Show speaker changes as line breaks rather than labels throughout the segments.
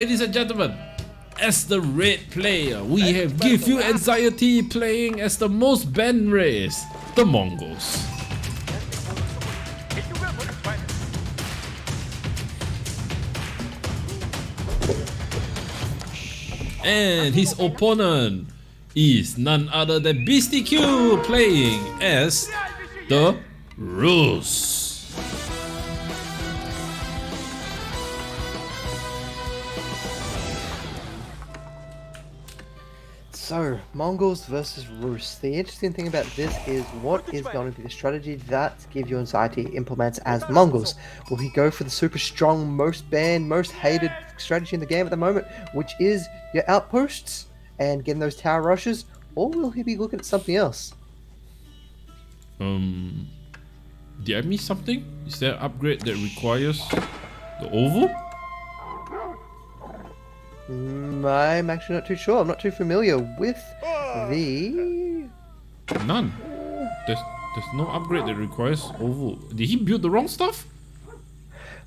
Ladies and gentlemen, as the red player, we have GiveUAnxiety playing as the most banned race, the Mongols. And his opponent is none other than BeastyQ playing as the Rus.
So, Mongols versus Rus. The interesting thing about this is what is going to be the strategy that GiveUAnxiety implements as Mongols. Will he go for the super strong, most banned, most hated strategy in the game at the moment, which is your outposts and getting those tower rushes, or will he be looking at something else?
Did I miss something? Is there an upgrade that requires the oval?
I'm actually not too sure. I'm not too familiar with the...
None. There's no upgrade that requires oval. Did he build the wrong stuff?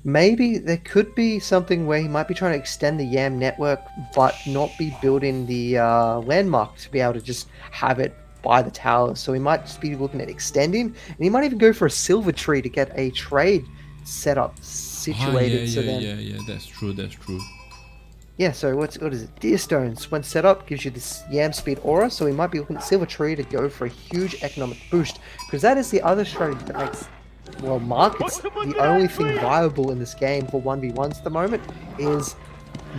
Maybe there could be something where he might be trying to extend the YAM network, but not be building the landmark to be able to just have it by the tower. So he might just be looking at extending, and he might even go for a silver tree to get a trade set up, situated.
Yeah, that's true.
Yeah, so what is it? Deer Stones, when set up, gives you this Yam Speed aura, so we might be looking at Silver Tree to go for a huge economic boost, because that is the other strategy that makes, well, markets the only thing viable in this game for 1v1s at the moment is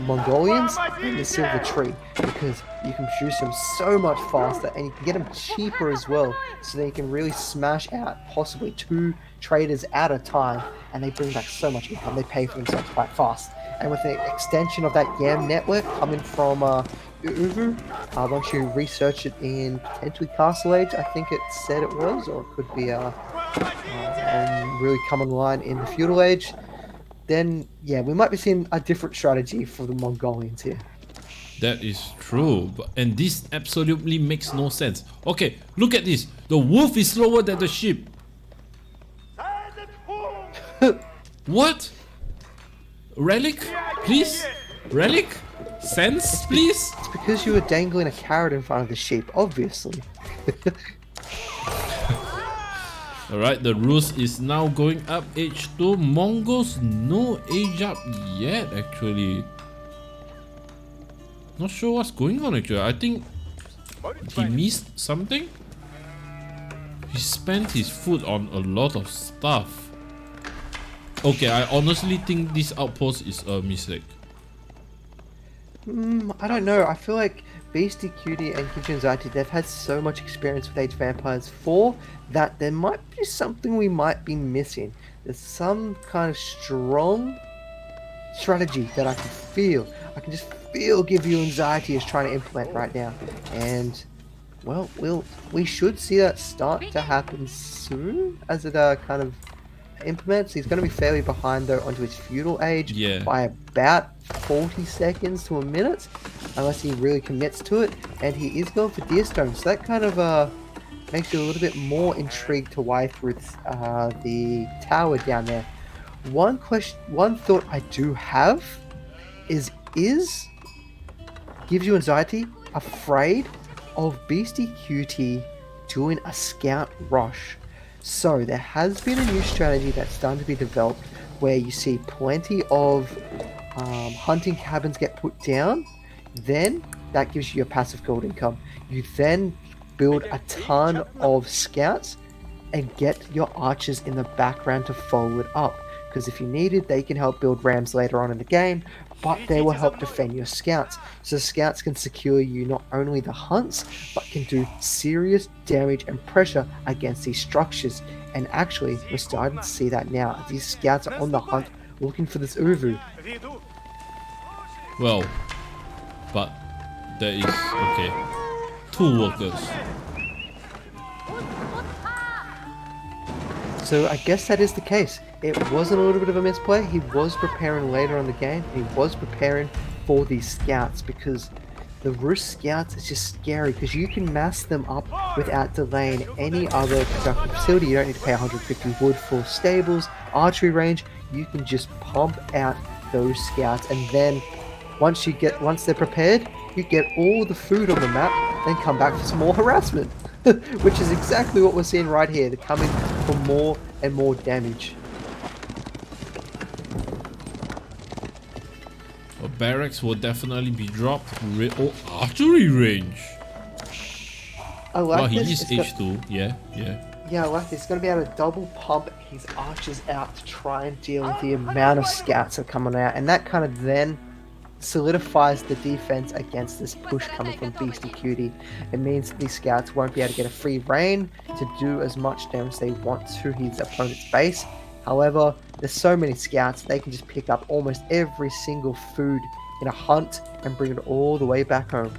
Mongolians and the Silver Tree, because you can produce them so much faster and you can get them cheaper as well, so that you can really smash out possibly 2 traders at a time, and they bring back so much income, they pay for themselves quite fast. And with the extension of that YAM network coming from Uvu, once you research it in potentially Castle Age, I think it said it was, or it could be really come online in the Feudal Age, then yeah, we might be seeing a different strategy for the Mongolians here.
That is true, and this absolutely makes no sense. Okay, look at this. The wolf is slower than the sheep. What? Relic, please? Relic? Sense, please?
It's because you were dangling a carrot in front of the sheep, obviously.
Alright, the Rus is now going up age 2. Mongols no age up yet, actually. Not sure what's going on, actually. I think he missed something. He spent his food on a lot of stuff. Okay, I honestly think this outpost is a mistake.
I don't know. I feel like BeastyQT and GiveUAnxiety, they've had so much experience with Age of Empires 4 that there might be something we might be missing. There's some kind of strong strategy that I can feel. I can just feel GiveUAnxiety is trying to implement right now. And, well, we should see that start to happen soon as it kind of implements. He's going to be fairly behind though onto his Feudal Age by about 40 seconds to a minute, unless he really commits to it, and he is going for Deer Stone, so that kind of makes you a little bit more intrigued to why through the tower down there. One thought I do have is GiveUAnxiety afraid of BeastyQT doing a scout rush? So there has been a new strategy that's starting to be developed where you see plenty of hunting cabins get put down, then that gives you your passive gold income. You then build a ton of scouts and get your archers in the background to follow it up, because if you needed, they can help build rams later on in the game, but they will help defend your scouts. So scouts can secure you not only the hunts, but can do serious damage and pressure against these structures. And actually, we're starting to see that now. These scouts are on the hunt looking for this Uvu.
Well, but there is, okay, 2 workers.
So I guess that is the case. It wasn't a little bit of a misplay. He was preparing later on the game. He was preparing for these scouts, because the Rus scouts is just scary, because you can mass them up without delaying any other productive facility. You don't need to pay 150 wood for stables, archery range. You can just pump out those scouts, and then once they're prepared, you get all the food on the map, then come back for some more harassment. Which is exactly what we're seeing right here. They're coming for more and more damage.
Barracks will definitely be dropped. Archery range.
I like
he
this.
is H2. Yeah.
Yeah, I like this. He's going to be able to double pump his archers out to try and deal with the amount of scouts that are coming out. And that kind of then solidifies the defense against this push coming from BeastyQT. It means that these scouts won't be able to get a free reign to do as much damage they want to his opponent's base. However, there's so many scouts, they can just pick up almost every single food in a hunt and bring it all the way back home.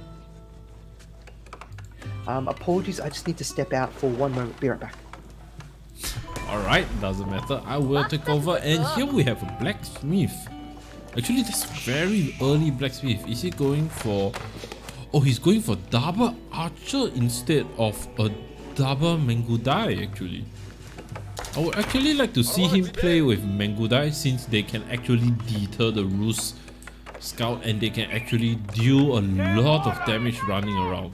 Apologies, I just need to step out for one moment. Be right back.
Alright, doesn't matter. I will take over. And here we have a blacksmith. Actually, that's very early blacksmith. Is he going for... Oh, he's going for double archer instead of a double mangudai, actually. I would actually like to see him play with mangudai, since they can actually deter the roost scout and they can actually deal a lot of damage running around.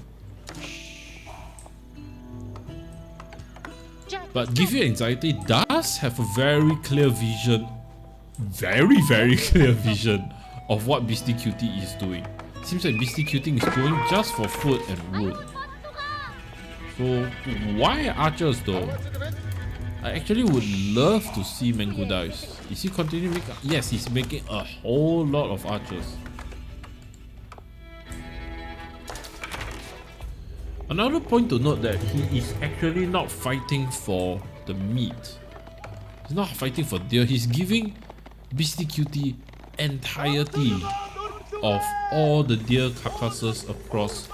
But GiveUAnxiety does have a very clear vision, very clear vision of what BeastyQT is doing. Seems like BeastyQT is going just for food and wood. So why archers though? I actually would love to see mangudais. Is he continuing making? Yes, he's making a whole lot of archers. Another point to note that he is actually not fighting for the meat. He's not fighting for deer. He's giving BeastyQT entirety of all the deer carcasses across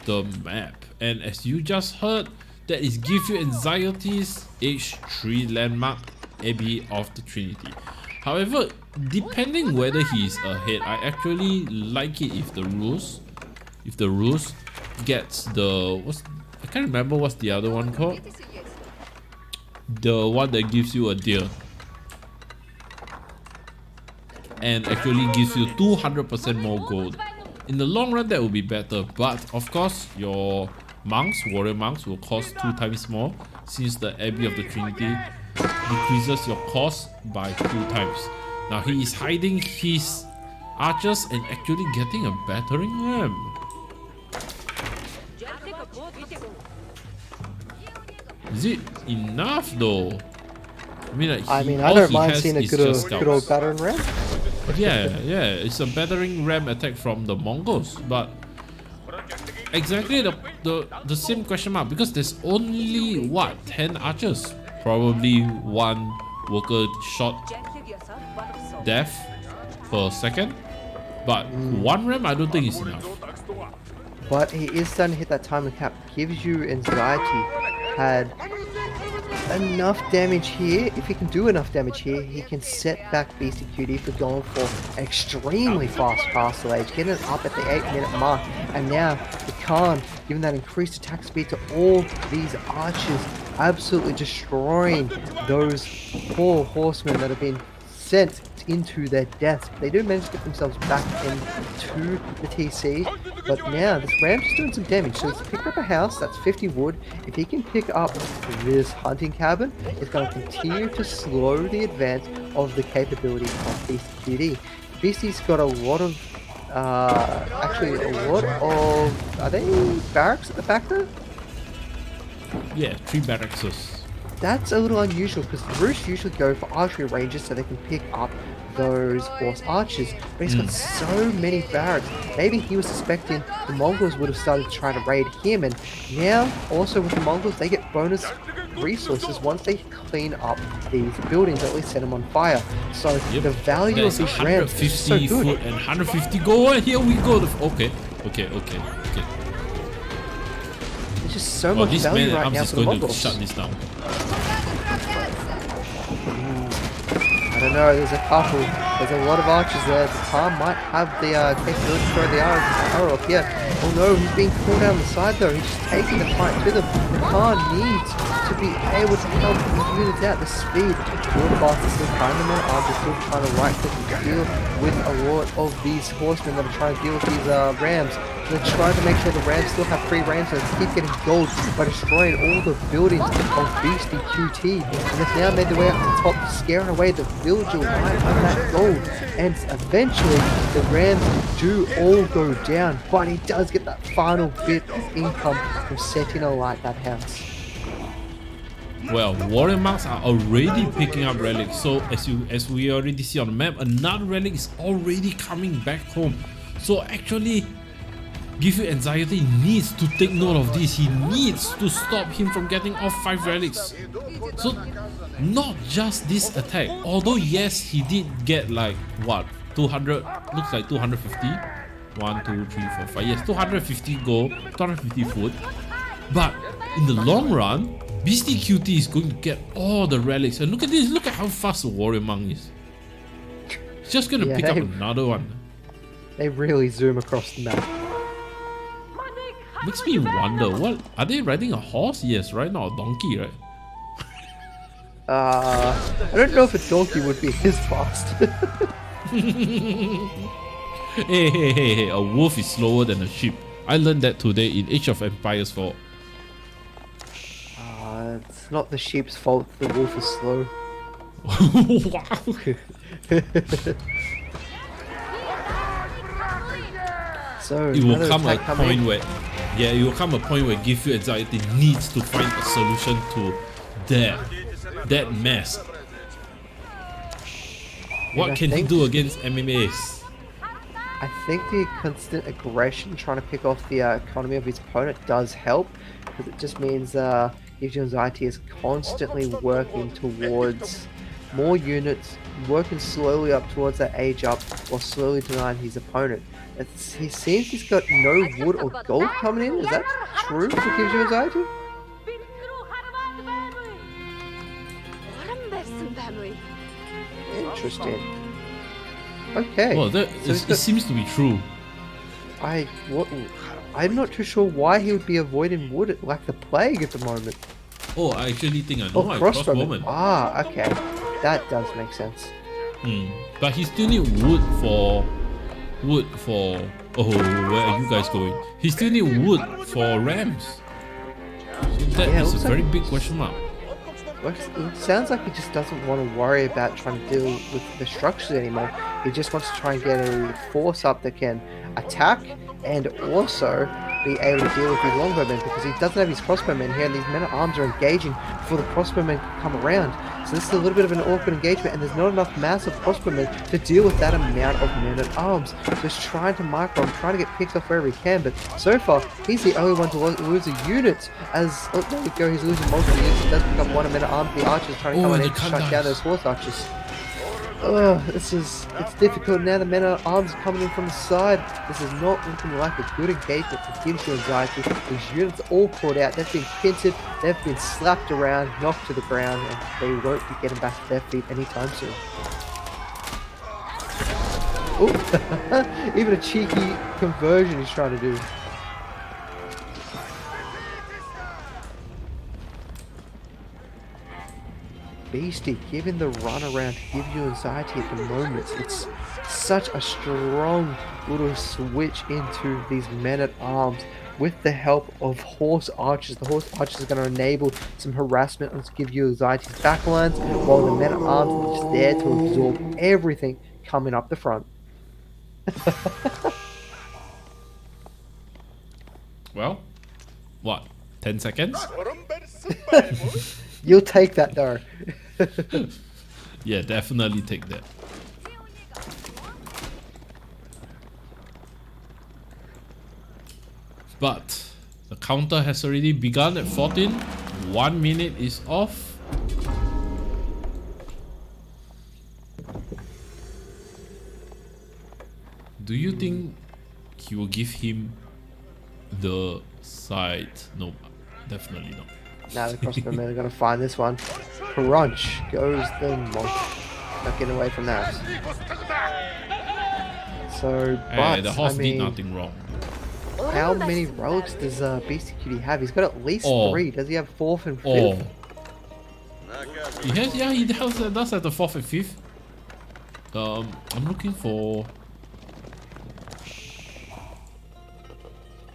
the map. And as you just heard, that is GiveUAnxiety's H3 landmark, Abbey of the Trinity. However, depending whether he is ahead, I actually like it if the ruse gets the I can't remember what's the other one called. The one that gives you a deer and actually gives you 200% more gold. In the long run, that will be better, but of course your warrior monks will cost 2 times more, since the Abbey of the Trinity decreases your cost by 2 times. Now he is hiding his archers and actually getting a battering ram. Is it enough though? I mean,
I don't mind seeing a good old battering ram.
Yeah, it's a battering ram attack from the Mongols, but exactly the same question mark, because there's only what, 10 archers, probably 1 worker shot death per second, but 1 ram I don't think is enough.
But he is starting to hit that timer cap. GiveUAnxiety had enough damage here. If he can do enough damage here, he can set back BeastyQT for going for extremely fast castle age, getting it up at the 8-minute mark. And now the Khan giving that increased attack speed to all these archers, absolutely destroying those poor horsemen that have been sent into their deaths. They do manage to get themselves back into the TC, but now this Ram's just doing some damage. So he's picked up a house, that's 50 wood. If he can pick up this hunting cabin, it's going to continue to slow the advance of the capability of BeastyQT. Beasty's got a lot of, are they barracks at the back there?
Yeah, 3 barracks.
That's a little unusual because the Roost usually go for archery ranges so they can pick up those horse archers, but he's got so many barracks. Maybe he was suspecting the Mongols would have started to try to raid him, and now also with the Mongols they get bonus resources once they clean up these buildings, at least set them on fire. So the value of these rams is so good.
Foot and 150 gold, and here we go. Okay.
There's just so much value right now for the Mongols.
Shut this down.
I don't know, there's a couple. There's a lot of archers there. The Khan might have the capability to throw the arrow up here. Oh no, he's being pulled down the side though. He's just taking the fight to them. The Khan needs to be able to help his units out. The speed. Water Blast is still kind of there. Arms are still trying to right click and deal with a lot of these horsemen that are trying to deal with these rams. They're trying to make sure the rams still have free range, so they keep getting gold by destroying all the buildings of BeastyQT. And they've now made their way up to the top, scaring away the villager right on that gold. And eventually, the rams do all go down, but he does get that final bit of income from setting alight that house.
Well, warrior marks are already picking up relics, so as we already see on the map, another relic is already coming back home. So actually, GiveUAnxiety needs to take note of this. He needs to stop him from getting off 5 relics. So not just this attack, although yes, he did get like what, 200, looks like 250, 1 2 3 4 5, yes, 250 gold, 250 food. But in the long run, BeastyQT is going to get all the relics. And look at this, look at how fast the warrior monk is. He's just gonna pick up another one.
They really zoom across the map.
Makes me wonder, what are they riding, a horse? Yes, right? Not a donkey, right?
I don't know if a donkey would be his fast.
Hey, a wolf is slower than a sheep. I learned that today in Age of Empires 4.
It's not the sheep's fault the wolf is slow.
Wow.
So
It will come a point where GiveUAnxiety needs to find a solution to that mess. What can he do against MMAs?
I think the constant aggression trying to pick off the economy of his opponent does help, because it just means GiveUAnxiety is constantly working towards more units, working slowly up towards that age up while slowly denying his opponent. He seems he's got no wood or gold coming in. Is that true for GiveUAnxiety? Interesting. Okay.
Well, it seems to be true.
I'm not too sure why he would be avoiding wood like the plague at the moment.
Oh, I actually think I know why.
Crossbowman. Ah, okay. That does make sense.
But he still need wood for... Oh, where are you guys going? He still need wood for rams. So that is a very big question mark.
It sounds like he just doesn't want to worry about trying to deal with the structures anymore. He just wants to try and get a force up that can attack and also be able to deal with his longbowmen, because he doesn't have his crossbowmen here and these men-at-arms are engaging before the crossbowmen can come around. So this is a little bit of an awkward engagement and there's not enough mass of crossbowmen to deal with that amount of men-at-arms. Just trying to micro him, trying to get picked off wherever he can, but so far he's the only one to lose a unit as, oh there we go, he's losing multiple units. He does pick up one men-at-arms, the archers trying to come in and shut down those horse archers. It's difficult now. The men-at-arms are coming in from the side. This is not looking like a good engagement for GiveUAnxiety. These units are all caught out. They've been pincered, they've been slapped around, knocked to the ground, and they won't be getting back to their feet anytime soon. Oh, even a cheeky conversion he's trying to do. Beasty giving the run around GiveUAnxiety at the moment. It's such a strong little switch into these men-at-arms with the help of horse archers. The horse archers are going to enable some harassment on GiveUAnxiety's backlines, while the men-at-arms are just there to absorb everything coming up the front.
Well, what? 10 seconds?
You'll take that though.
Yeah, definitely take that. But the counter has already begun at 14. 1 minute is off. Do you think he will give him the side? No, definitely not.
Now the crossbowmen are going to find this one. Crunch goes the monk. Not getting away from that. So,
Hey,
but
the horse
I
did
mean,
nothing wrong.
how many relics does BeastyQT have? He's got at least
Oh.
3. Does he have 4th and 5th?
Oh. He has, yeah, he does have the 4th and 5th. I'm looking for...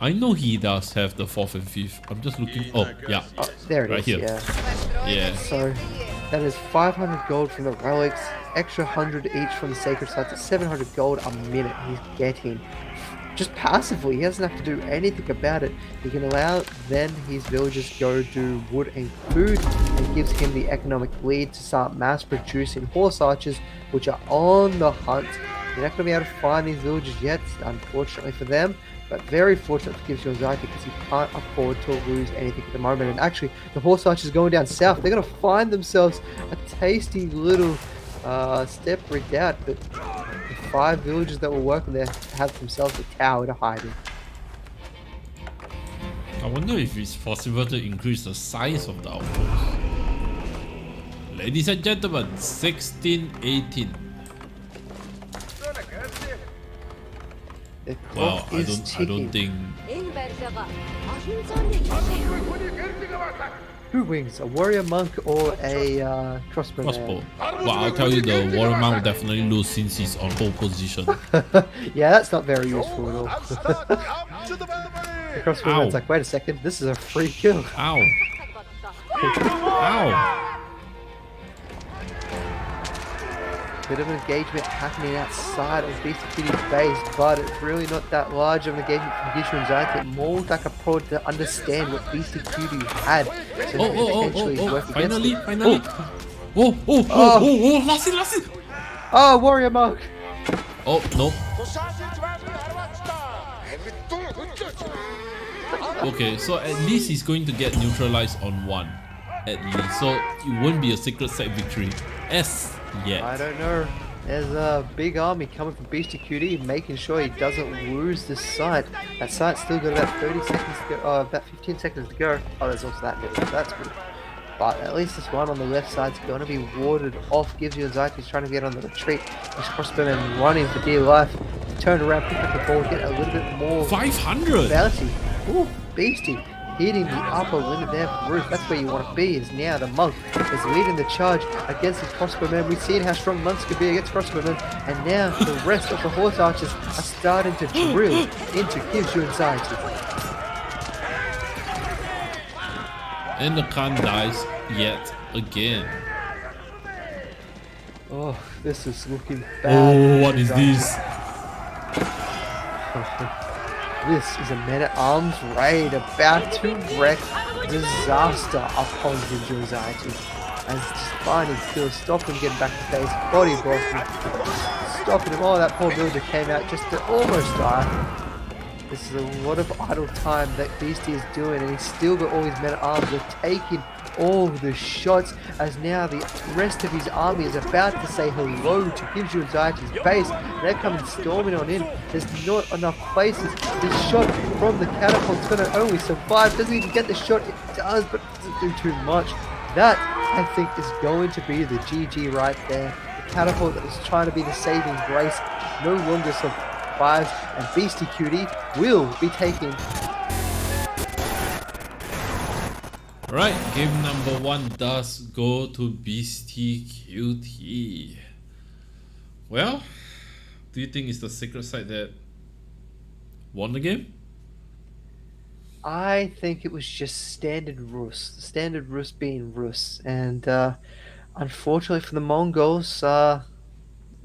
I know he does have the 4th and 5th. I'm just looking... Oh, yeah.
Oh, there it
Right
is,
here.
yeah.
Yeah.
So, that is 500 gold from the relics, extra 100 each from the sacred sites, at 700 gold a minute he's getting. Just passively, he doesn't have to do anything about it. He can allow then his villagers go do wood and food, and gives him the economic lead to start mass producing horse archers, which are on the hunt. You're not going to be able to find these villagers yet, unfortunately for them, but very fortunate for GiveUAnxiety because he can't afford to lose anything at the moment. And actually, the horse archers going down south, they're going to find themselves a tasty little step redoubt, but the 5 villagers that were working there have themselves a tower to hide in.
I wonder if it's possible to increase the size of the outpost. Ladies and gentlemen, 1618.
The
Well,
clock
I
is
don't think...
Who wins, a warrior monk or a crossbow
Crossbow.
man?
Well, I'll tell you, the warrior man will definitely lose since he's on hold position.
Yeah, that's not very useful at all. The crossbow man's like, wait a second, this is a free kill.
Ow. Ow.
Bit of an engagement happening outside of BeastyQT's base, but it's really not that large of an engagement from GiveUAnxiety. More like a prod to understand what BeastyQT had. So
Finally. Oh, Lassie.
Oh, warrior monk.
Oh, no. Okay, so at least he's going to get neutralized on 1. At least. So it won't be a secret set victory. Yet.
I don't know. There's a big army coming from BeastyQT, making sure he doesn't lose this site. That site's still got about 30 seconds to go, about 15 seconds to go. Oh, there's also that bit, so that's good. But at least this one on the left side's going to be warded off. GiveUAnxiety. He's trying to get on the retreat. This crossbowman running for dear life. Turn around, pick up the ball, get a little bit more
500.
bounty. Ooh, Beastie. Hitting the upper limit there for Ruth. That's where you want to be, is now the monk is leading the charge against his crossbowmen. We've seen how strong monks can be against crossbowmen, and now the rest of the horse archers are starting to drill into GiveUAnxiety.
And the Khan dies yet again.
Oh, this is looking bad.
Oh, what is this?
This is a man-at-arms raid about to wreak disaster upon GiveUAnxiety. As just finding skills, stopping him getting back to base, body blocking, stopping him. Oh, that poor villager came out just to almost die. This is a lot of idle time that Beastie is doing, and he's still got all his men-at-arms. They're taking all the shots, as now the rest of his army is about to say hello to GiveUAnxiety's base. They're coming storming on in. There's not enough places. This shot from the catapult's going to only survive. Doesn't even get the shot. It does, but it doesn't do too much. That, I think, is going to be the GG right there. The catapult that was trying to be the saving grace no longer survives, and BeastyQT will be taking...
Right, game number 1 does go to BeastyQT. Well, do you think it's the secret site that won the game?
I think it was just standard Rus. The standard Rus being Rus. And unfortunately for the Mongols,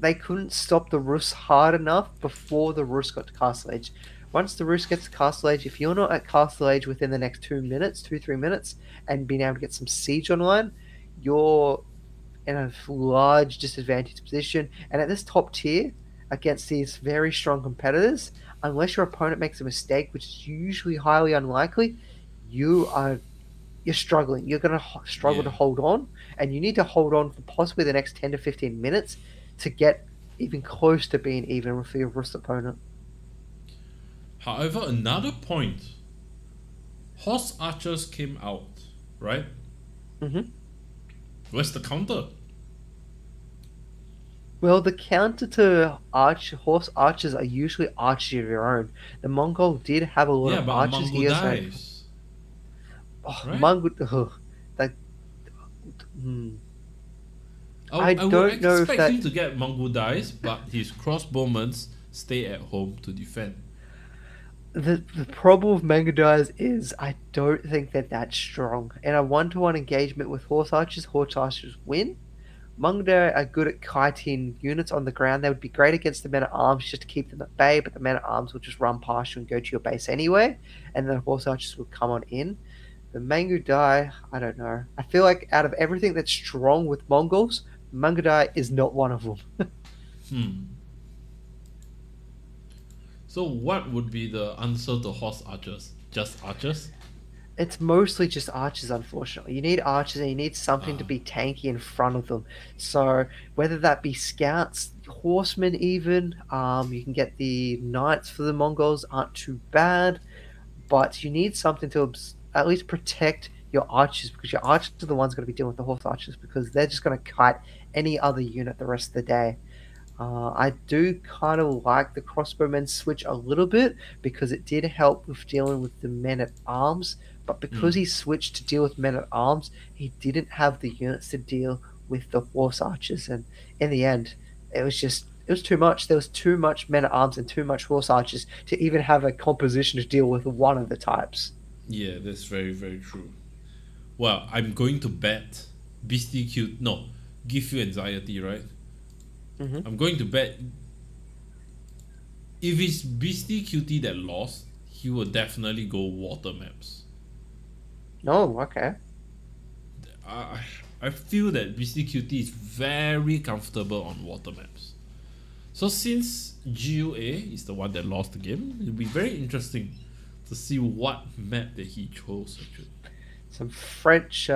they couldn't stop the Rus hard enough before the Rus got to Castle Age. Once the Rus gets to Castle Age, if you're not at Castle Age within the next 3 minutes, and being able to get some siege online, you're in a large disadvantaged position. And at this top tier, against these very strong competitors, unless your opponent makes a mistake, which is usually highly unlikely, you're struggling. You're going to struggle to hold on, and you need to hold on for possibly the next 10 to 15 minutes to get even close to being even with your Rus opponent.
However, another point, horse archers came out, right?
Mm-hmm.
Where's the counter?
Well, the counter to horse archers are usually archers of your own. The Mongol did have a lot
Yeah,
of
but
archers
Mongo
here, so
dies, right?
Mongol. That, hmm. I
I would
don't know if
expect
that
him to get Mongo dies, but his crossbowmen stay at home to defend.
the problem with Mangudais is I don't think they're that strong. In a 1-to-1 engagement with horse archers win. Mangudai are good at kiting units on the ground. They would be great against the men at arms just to keep them at bay, but the men at arms will just run past you and go to your base anyway, and then horse archers will come on in. The Mangudai, I don't know. I feel like out of everything that's strong with Mongols, Mangudai is not one of them.
Hmm. So what would be the answer to horse archers? Just archers?
It's mostly just archers, unfortunately. You need archers and you need something to
Ah.
be tanky in front of them. So whether that be scouts, horsemen, even, you can get the knights for the Mongols aren't too bad, but you need something to at least protect your archers because your archers are the ones going to be dealing with the horse archers because they're just going to kite any other unit the rest of the day. I do kind of like the crossbowmen switch a little bit because it did help with dealing with the men at arms, but because
Hmm.
he switched to deal with men at arms, he didn't have the units to deal with the horse archers, and in the end, it was too much. There was too much men at arms and too much horse archers to even have a composition to deal with one of the types.
Yeah, that's very, very true. Well, I'm going to bet BeastyQT. No, give you anxiety, right?
Hmm.
I'm going to bet if it's BeastyQT that lost, he will definitely go water maps.
Oh, okay.
I I feel that BeastyQT is very comfortable on water maps. So since GUA is the one that lost the game, it'll be very interesting to see what map that he chose actually.
Some French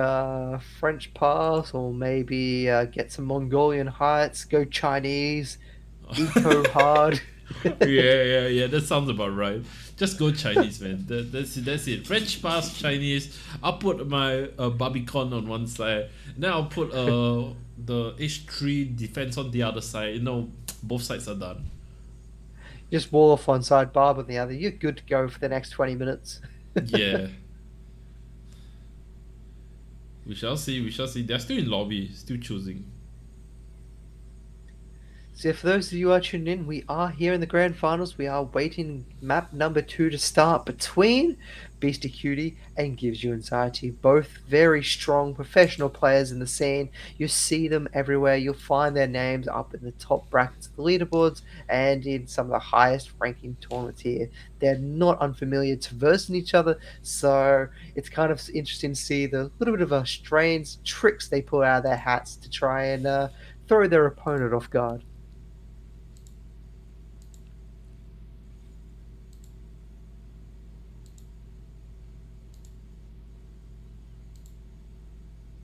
pass, or maybe get some Mongolian heights. Go Chinese, eco hard.
Yeah. That sounds about right. Just go Chinese, man. That's it. French pass Chinese. I'll put my Barbicon on one side. Then I'll put the H3 defense on the other side. You know, both sides are done.
Just wall off one side, barb on the other. You're good to go for the next 20 minutes.
Yeah. We shall see. We shall see. They're still in lobby, still choosing.
So for those of you who are tuned in, we are here in the grand finals. We are waiting map number 2 to start between BeastyQT and GiveUAnxiety. Both very strong professional players in the scene. You see them everywhere. You'll find their names up in the top brackets of the leaderboards and in some of the highest ranking tournaments here. They're not unfamiliar to versing each other, so it's kind of interesting to see the little bit of a strange tricks they pull out of their hats to try and throw their opponent off guard.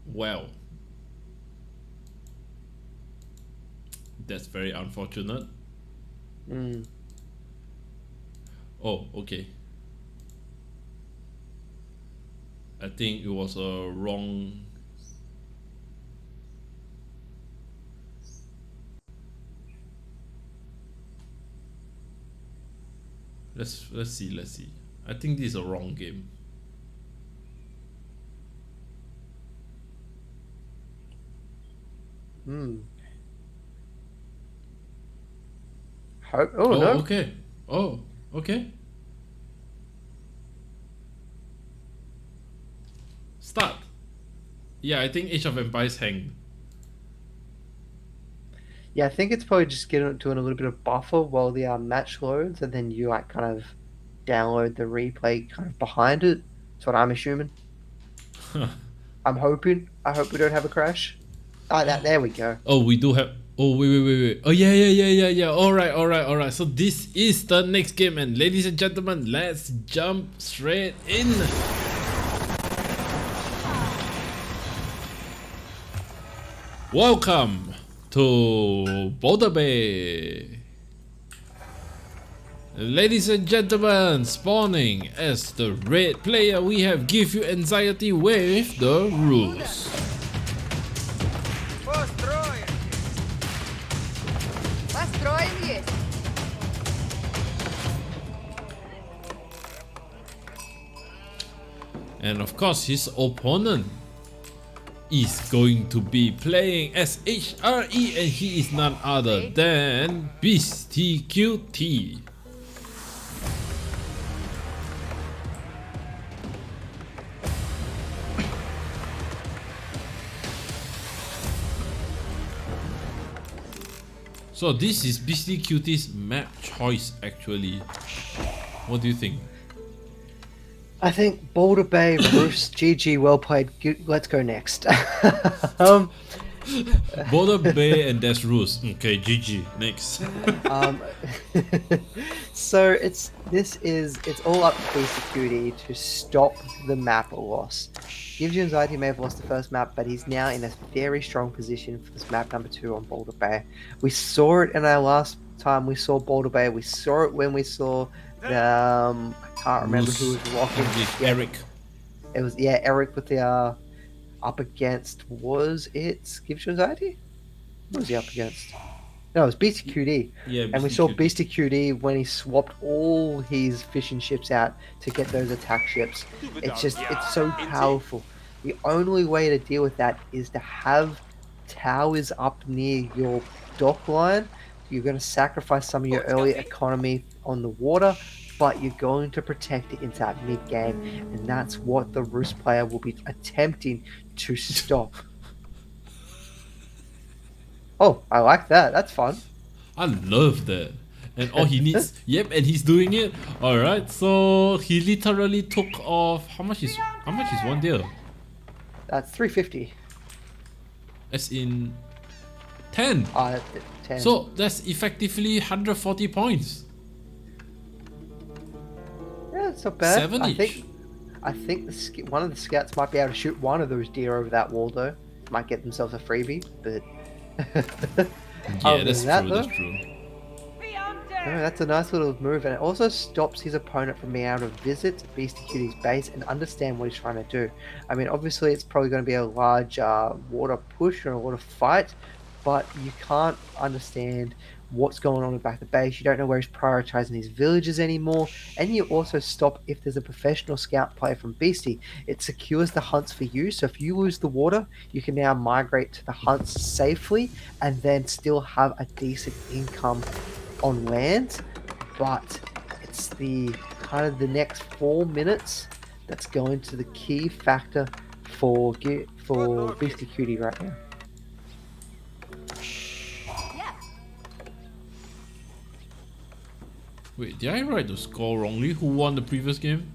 Well, that's very unfortunate.
Mm.
Oh, okay. I think it was a wrong. Let's see. I think this is a wrong game.
Hmm. Oh,
Oh,
no.
okay. Oh, okay. Start. Yeah, I think Age of Empires hanged.
Yeah, I think it's probably just doing a little bit of buffer while the match loads, and then you like kind of download the replay kind of behind it. That's what I'm assuming. I'm hoping. I hope we don't have a crash. Ah, there we go.
Oh, we do have. Oh, wait. Oh, yeah. Alright. So this is the next game, and ladies and gentlemen, let's jump straight in. Welcome to Boulder Bay. Ladies and gentlemen, spawning as the red player, we have GiveUAnxiety with the rules. And of course, his opponent is going to be playing as HRE, and he is none other than BeastyQT. So this is BeastyQT's map choice actually. What do you think?
I think Boulder Bay, Roos, GG, well played. Let's go next.
Boulder Bay and that's Roos. Okay, GG. Next.
So it's all up to BeastyQT to stop the map loss. GiveUAnxiety may have lost the first map, but he's now in a very strong position for this map number 2 on Boulder Bay. We saw it in our last time we saw Boulder Bay. We saw it when we saw I can't remember who was rocking.
Eric.
It was Eric with the up against, was it GiveUAnxiety? What was he up against? No, it was BeastyQT.
Yeah,
and we saw BeastyQT when he swapped all his fishing ships out to get those attack ships. It's so powerful. The only way to deal with that is to have towers up near your dock line. You're going to sacrifice some of your early economy on the water, but you're going to protect it into that mid-game, and that's what the Roos player will be attempting to stop. Oh, I like that. That's fun.
I love that. And all he needs, yep, and he's doing it. All right, so he literally took off. How much is one deal?
That's 350.
As in 10.
10.
So that's effectively 140 points.
Yeah, it's not bad.
7 each.
I think one of the scouts might be able to shoot one of those deer over that wall, though. Might get themselves a freebie, but.
Yeah, that's true.
No, that's a nice little move, and it also stops his opponent from being able to visit BeastyQT's base and understand what he's trying to do. I mean, obviously, it's probably going to be a large water push or a water fight, but you can't understand what's going on in the back of the base. You don't know where he's prioritizing his villages anymore, and you also stop if there's a professional scout player from Beastie. It secures the hunts for you, so if you lose the water, you can now migrate to the hunts safely and then still have a decent income on land. But it's the kind of the next 4 minutes that's going to the key factor for BeastyQT right now.
Wait, did I write the score wrongly? Who won the previous game?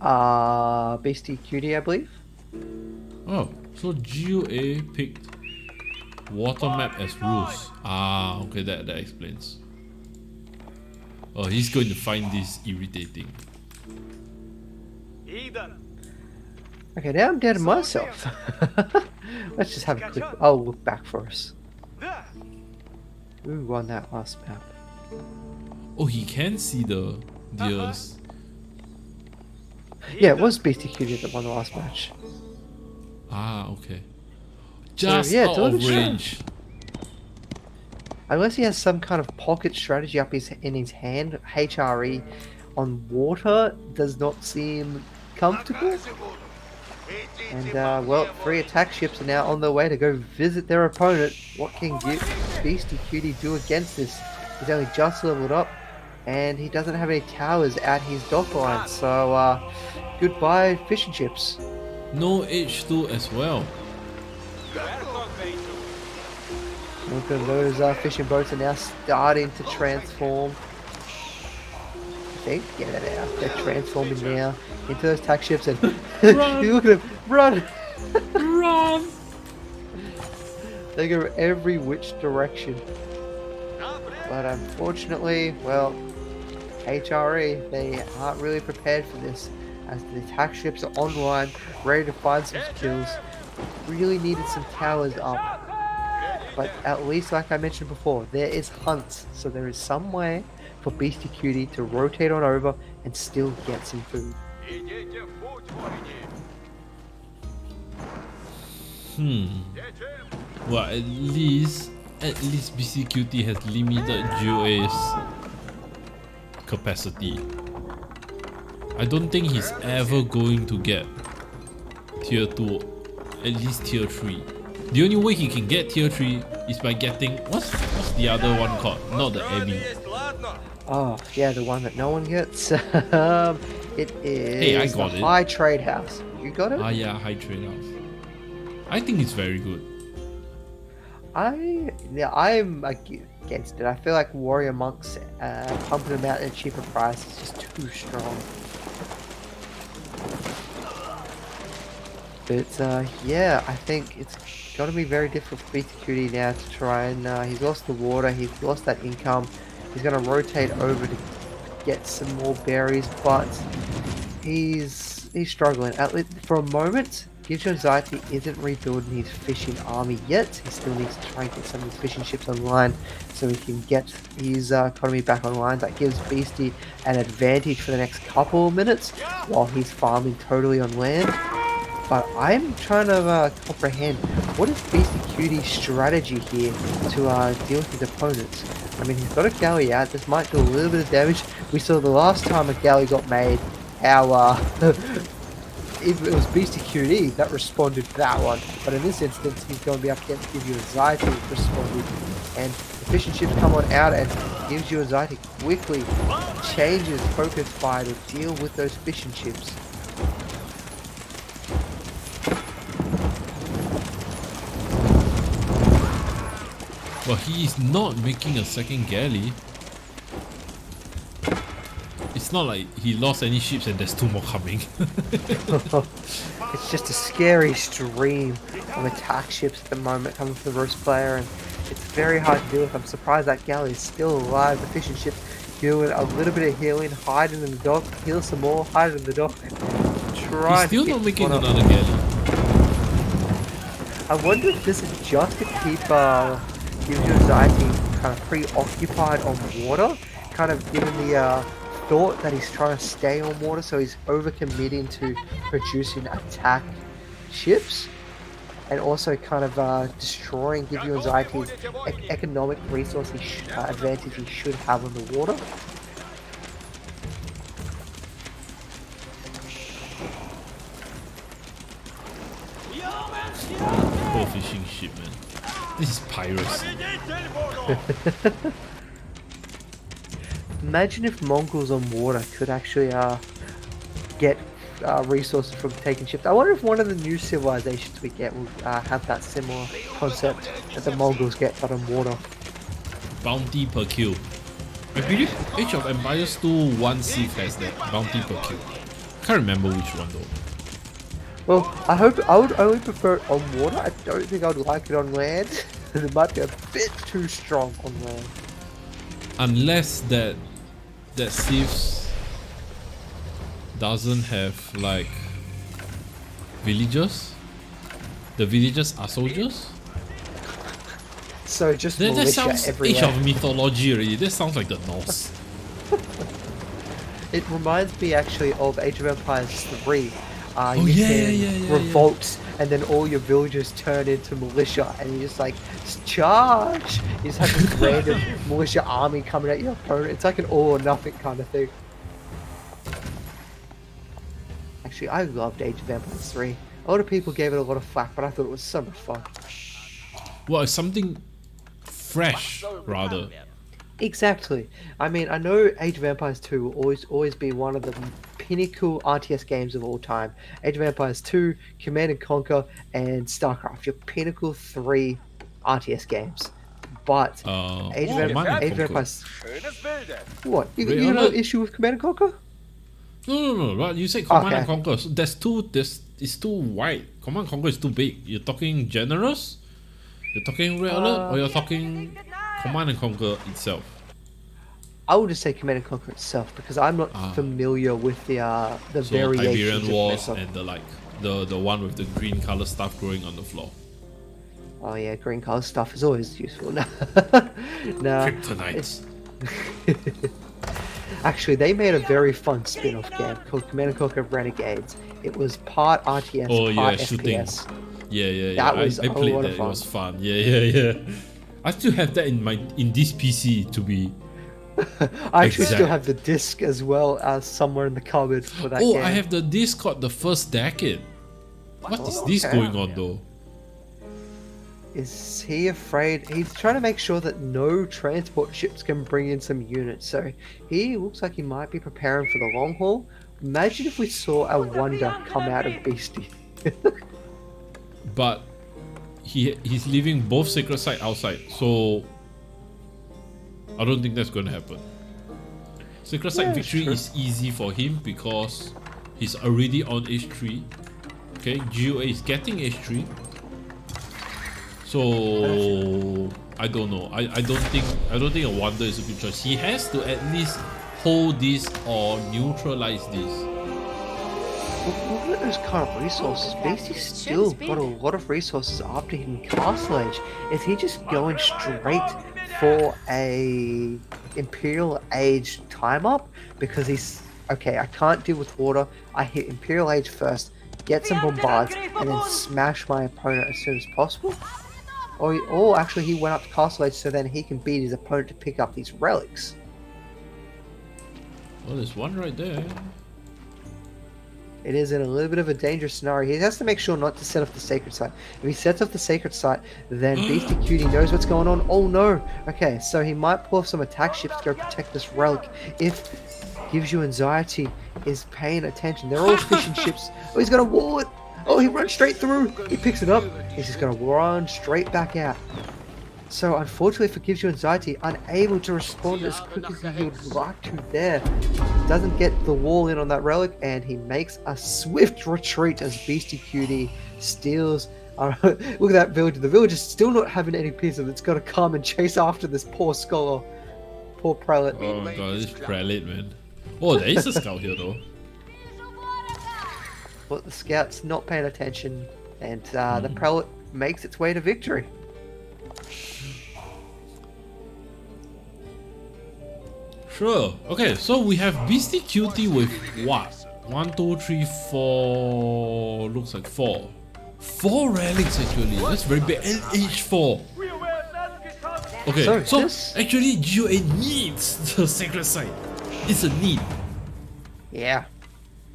BeastyQT, I believe.
Oh, so GUA picked water map as rules. Ah, okay, that explains. Oh, he's going to find this irritating.
Okay, now I'm down to myself. Let's just have a quick. I'll look back for us. Who won that last map?
Oh, he can see the deers.
Yeah, it was BeastyQT that won the last match.
Ah, okay. Just
yeah,
out of range.
Unless he has some kind of pocket strategy up in his hand, HRE on water does not seem comfortable. And, well, 3 attack ships are now on their way to go visit their opponent. What can BeastyQT do against this? He's only just leveled up, and he doesn't have any towers at his dock line, so, goodbye fishing ships.
No H2 as well.
Look at those fishing boats are now starting to transform. I think, yeah, they're transforming now into those attack ships, and you look at them, run!
Run!
They go every which direction. But unfortunately, well, HRE, they aren't really prepared for this, as the attack ships are online, ready to find some kills. Really needed some towers up. But at least, like I mentioned before, there is hunts, so there is some way for BeastyQT to rotate on over and still get some food.
Well, at least BeastyQT has limited GOA's capacity. I don't think he's ever going to get tier 2, at least tier 3. The only way he can get tier 3 is by getting, what's the other one called? Not the Emmy.
Oh, yeah, the one that no one gets. It is
Hey, I got
the
it.
High Trade House. You got it?
Ah yeah, High Trade House. I think it's very good.
I'm against it. I feel like Warrior Monks pumping them out at a cheaper price is just too strong. But yeah, I think it's going to be very difficult for BeastyQT now to try and he's lost the water, he's lost that income. He's going to rotate over to get some more berries, but he's struggling. At least for a moment, GiveUAnxiety isn't rebuilding his fishing army yet. He still needs to try and get some of his fishing ships online so he can get his economy back online. That gives Beasty an advantage for the next couple of minutes while he's farming totally on land. But I'm trying to comprehend what is BeastyQT's strategy here to deal with his opponents. I mean, he's got a galley out. This might do a little bit of damage. We saw the last time a galley got made, how it was BeastyQT that responded to that one. But in this instance, he's going to be up against GiveUAnxiety responded. And the fishing ships come on out, and GiveUAnxiety quickly changes focus fire to deal with those fishing ships.
But he is not making a second galley. It's not like he lost any ships and there's 2 more coming.
It's just a scary stream of attack ships at the moment coming from the Roast player, and it's very hard to deal with. I'm surprised that galley is still alive. The fishing ship doing a little bit of healing, hiding in the dock, heal some more, hide in the dock.
He's still not making another galley.
I wonder if this is just to keep GiveUAnxiety kind of preoccupied on water, kind of given the thought that he's trying to stay on water, so he's overcommitting to producing attack ships, and also kind of destroying GiveUAnxiety's economic resource advantage he should have on the water.
Poor fishing ship, man. This is piracy.
Imagine if Mongols on water could actually get resources from taking ships. I wonder if one of the new civilizations we get will have that similar concept that the Mongols get but on water.
Bounty per kill. I believe Age of Empires 2 one Civ has that bounty per kill. Can't remember which one though.
Well, I would only prefer it on water. I don't think I'd like it on land. It might be a bit too strong on land.
Unless that Civ doesn't have like villagers. The villagers are soldiers.
So just
That
militia
sounds
everywhere.
Age of Mythology already. That sounds like the Norse.
It reminds me actually of Age of Empires 3.
Oh,
You
yeah,
can revolt, and then all your villagers turn into militia, and you just like charge. You just have this random militia army coming at your opponent. It's like an all or nothing kind of thing. Actually, I loved Age of Empires 3. A lot of people gave it a lot of flack, but I thought it was so much fun.
Well, it's something fresh, rather.
Exactly. I mean, I know Age of Empires 2 will always be one of the pinnacle RTS games of all time. Age of Empires 2, Command and Conquer, and StarCraft. Your pinnacle 3 RTS games. But Age of Empires... What? You got an issue with Command and Conquer?
No. Right? You said Command and Conquer. So it's too wide. Command and Conquer is too big. You're talking Generous? You're talking Red Alert? Or you're talking Command and Conquer itself?
I would just say Command and Conquer itself, because I'm not familiar with the
So
variations
Tiberian Wars
of
and the one with the green color stuff growing on the floor.
Oh yeah, green color stuff is always useful. No,
Kryptonites.
Actually, they made a very fun spin-off game called Command & Conquer Renegades. It was part RTS, part
shooting.
FPS.
Yeah.
That was
I played that. It was fun. Yeah. I still have that in this PC to be
I actually still have the disc as well as somewhere in the cupboard for that game.
I have the disc called The First Decade. What is this
okay.
going on though?
Is he afraid? He's trying to make sure that no transport ships can bring in some units. So he looks like he might be preparing for the long haul. Imagine if we saw a wonder come out of Beastie.
But he's leaving both sacred site outside, so I don't think that's going to happen. Sacred site victory is easy for him because he's already on H3. Okay, GiveUA is getting H3. So I don't know. I don't think a wonder is a good choice. He has to at least hold this or neutralize this.
Look at those kind of resources. Beastie's still got a lot of resources after hitting Castle Age. Is he just going straight for a Imperial Age time up? Because he's okay, I can't deal with water. I hit Imperial Age first, get some bombards, and then smash my opponent as soon as possible. Or actually he went up to Castle Age so then he can beat his opponent to pick up these relics.
Well, there's one right there.
It is in a little bit of a dangerous scenario. He has to make sure not to set off the sacred site. If he sets off the sacred site, then BeastyQT knows what's going on. Oh no! Okay, so he might pull off some attack ships to go protect this relic. If GiveUAnxiety is paying attention, they're all fishing ships. Oh, he's gonna wall it! Oh, he runs straight through! He picks it up. He's just gonna run straight back out. So unfortunately for GiveUAnxiety, unable to respond as quick as he would like to there. Doesn't get the wall in on that relic, and he makes a swift retreat as BeastyQT steals. Look at that villager. The villager's still not having any peace, and it's got to come and chase after this poor scholar. Poor prelate.
Oh god, this prelate, man. Oh, there is a scout here though.
But the scout's not paying attention, and the prelate makes its way to victory.
Sure. Okay, so we have BeastyQT with what? 1, 2, 3, 4. Looks like 4. 4 relics actually. That's very big. And H4. Okay, so actually GiveUA needs the sacred site. It's a need.
Yeah.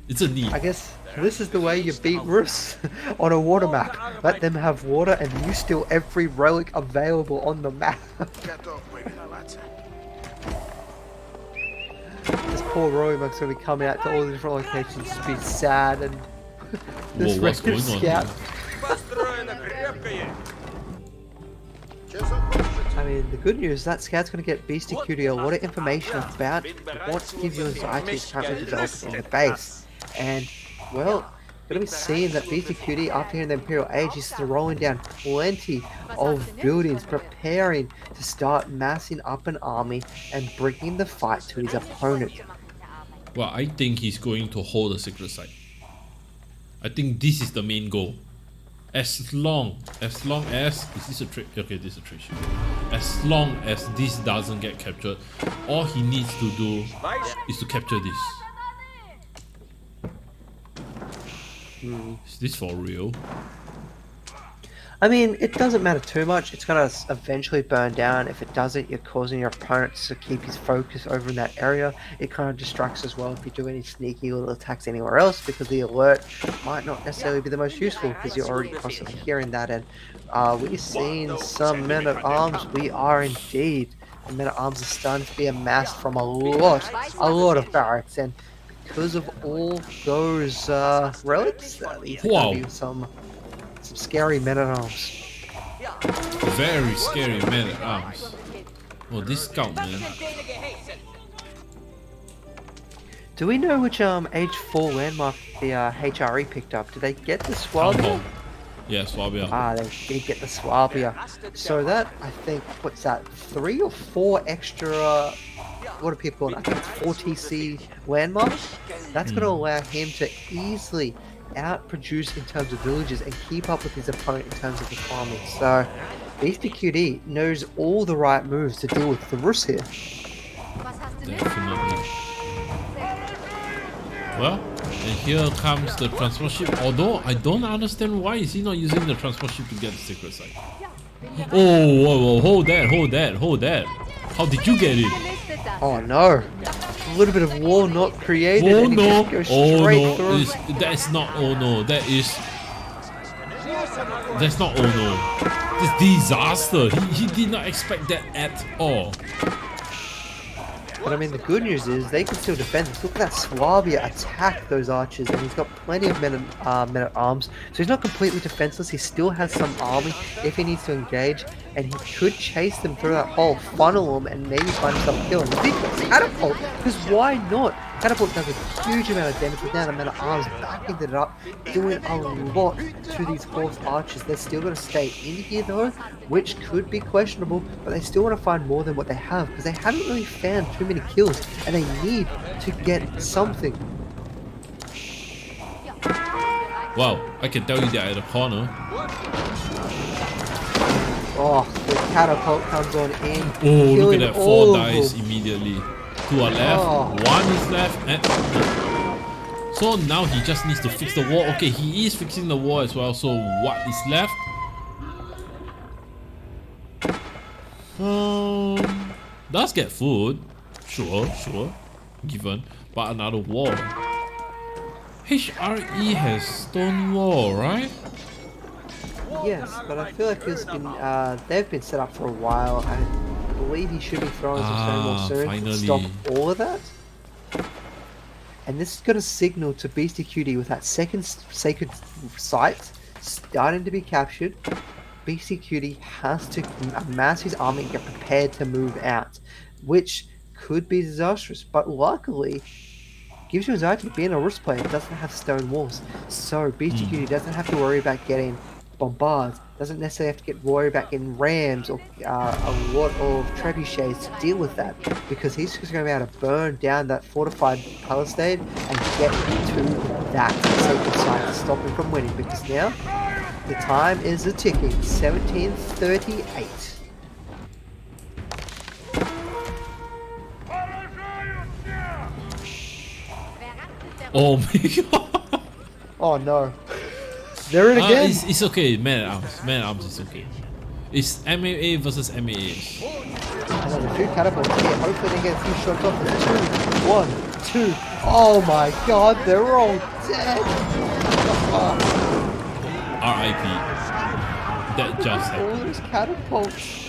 It's a need.
I guess this is the way you beat Rus on a water map. Let them have water and you steal every relic available on the map. This poor Roybuck's gonna be coming out to all the different locations to be sad and this
what's going
scout.
on
I mean, the good news is that scout's gonna get BeastyQT a lot of information about what GiveUAnxiety is currently developing in the base. And well, gonna be seeing that BeastyQT after hitting the Imperial Age is throwing down plenty of buildings, preparing to start massing up an army and bringing the fight to his opponent.
Well, I think he's going to hold the sacred site. I think this is the main goal. As long as is this a trick? Okay, this is a trick. As long as this doesn't get captured, all he needs to do is to capture this. Is this for real?
I mean, it doesn't matter too much. It's gonna eventually burn down. If it doesn't, you're causing your opponent to keep his focus over in that area. It kind of distracts as well if you do any sneaky little attacks anywhere else, because the alert might not necessarily be the most useful because you're already constantly hearing that. And we've seen some men-at-arms. We are indeed. The men-at-arms are starting to be amassed from a lot of barracks, and because of all those relics, these are gonna be some scary men-at-arms.
Very scary men-at-arms. Oh, this scout, man.
Do we know which age 4 landmark the HRE picked up? Did they get the Swabia?
Yeah, Swabia.
Ah, they did get the Swabia. So that, I think, what's that, 3 or 4 extra, what do people call it? I think it's 4 TC landmarks. That's going to allow him to easily outproduce in terms of villages and keep up with his opponent in terms of the farming. So BeastyQT knows all the right moves to deal with the Rus here.
Definitely. Well, and here comes the transport ship. Although I don't understand why is he not using the transport ship to get the secret site. Oh, whoa, hold that. How did you get it?
Oh no! A little bit of war not created,
Oh
and he
no!
just goes
Oh
straight
no!
through.
That's not oh no. That's not oh no. This disaster. He did not expect that at all.
But I mean, the good news is they can still defend this. Look at that Swabia attack those archers, and he's got plenty of men at arms, so he's not completely defenseless. He still has some army if he needs to engage, and he could chase them through that hole, funnel them, and maybe find himself a kill. And big catapult, because why not? Catapult does a huge amount of damage with now the men at arms backing it up, doing a lot to these horse archers. They're still going to stay in here though, which could be questionable, but they still want to find more than what they have because they haven't really found too many kills and they need to get something.
Wow, I can tell you that at the corner.
Oh, the catapult comes on in.
Oh, look at that, 4 dies
them.
immediately. 2 are left, 1 is left, and so now he just needs to fix the wall. Okay, he is fixing the wall as well, so what is left? Does get food, sure, given, but another wall. HRE has stone wall, right?
Yes, but I feel like it's been they've been set up for a while. I believe he should be throwing some stone wall soon to stop all of that. And this is going to signal to BeastyQT with that second sacred site starting to be captured. BeastyQT has to amass his army and get prepared to move out, which could be disastrous. But luckily, GiveUAnxiety, being a Rus player, doesn't have stone walls, so BeastyQT doesn't have to worry about getting bombarded, doesn't necessarily have to worry about getting rams or a lot of trebuchets to deal with that, because he's just going to be able to burn down that fortified palisade and get to that sacred site to stop him from winning, because now the time is ticking. 1738.
Oh my god.
Oh no. They're in again.
It's okay, man at arms is okay. It's MAA versus MAA.
And then a few catapults here. Hopefully they get a few shots off. There's 2, 1, 2. Oh my god, they're all dead.
RIP. That just
All
happened.
those catapults.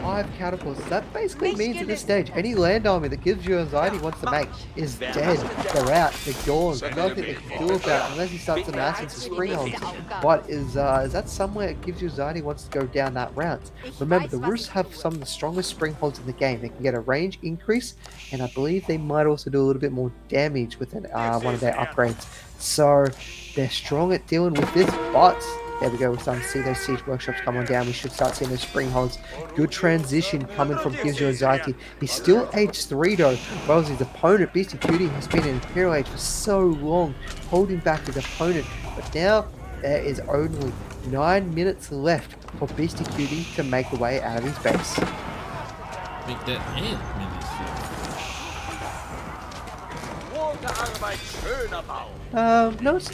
5 catapults. That basically means at this stage, any land army that GiveUAnxiety wants to make is dead. They're out. They're gone. There's nothing they can do about it unless he starts amassing some springholds. But is that somewhere GiveUAnxiety wants to go down that route? Remember, the Rus have some of the strongest springholds in the game. They can get a range increase, and I believe they might also do a little bit more damage with one of their upgrades. So they're strong at dealing with this, but there we go, we're starting to see those siege workshops come on down. We should start seeing those springholds. Good transition coming from GiveUAnxiety. He's still age 3 though, whereas his opponent, BeastyQT, has been in Imperial Age for so long, holding back his opponent. But now, there is only 9 minutes left for BeastyQT to make the way out of his base.
Make that 8 minutes.
No, it's